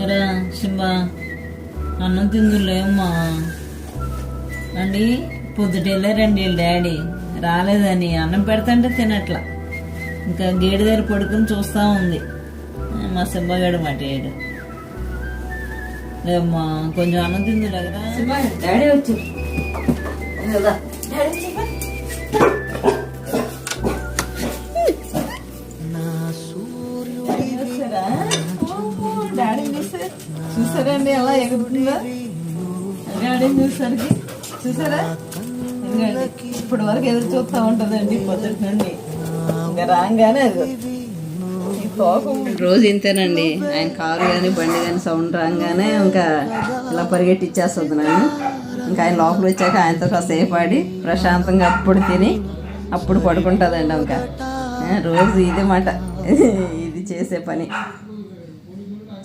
ఎరా సింబా అన్నం తిందులేమ్మా అండి. పొద్దుటేళ్ళే 2 ఏళ్ళు డాడీ రాలేదని అన్నం పెడతాంటే తినట్లా. ఇంకా గేడి దగ్గర పడుకుని చూస్తా ఉంది. మా సింబగాడు మటేడు లేమ్మా, కొంచెం అన్నం తిందులేకరా. డాడీ వచ్చి డాడీ చూసారండి ఎలా ఎగురుతుందో. డాడీ చూసరికి చూసారా, ఇప్పటి వరకు ఎదురు చూస్తూ ఉంటుందండి పొద్దుటి నుండి. ఇంకా రాగానే రోజు ఇంతేనండి. ఆయన కారు కానీ బండి కానీ సౌండ్ రాగానే ఇంకా ఇలా పరిగెట్టిచ్చేస్తుంది నన్ను. ఇంకా ఆయన లోపల వచ్చాక ఆయనతో కాసేపు ఆడి ప్రశాంతంగా అప్పుడు తిని అప్పుడు పడుకుంటుందండి. ఇంకా రోజు ఇదే మాట, ఇది చేసే పని.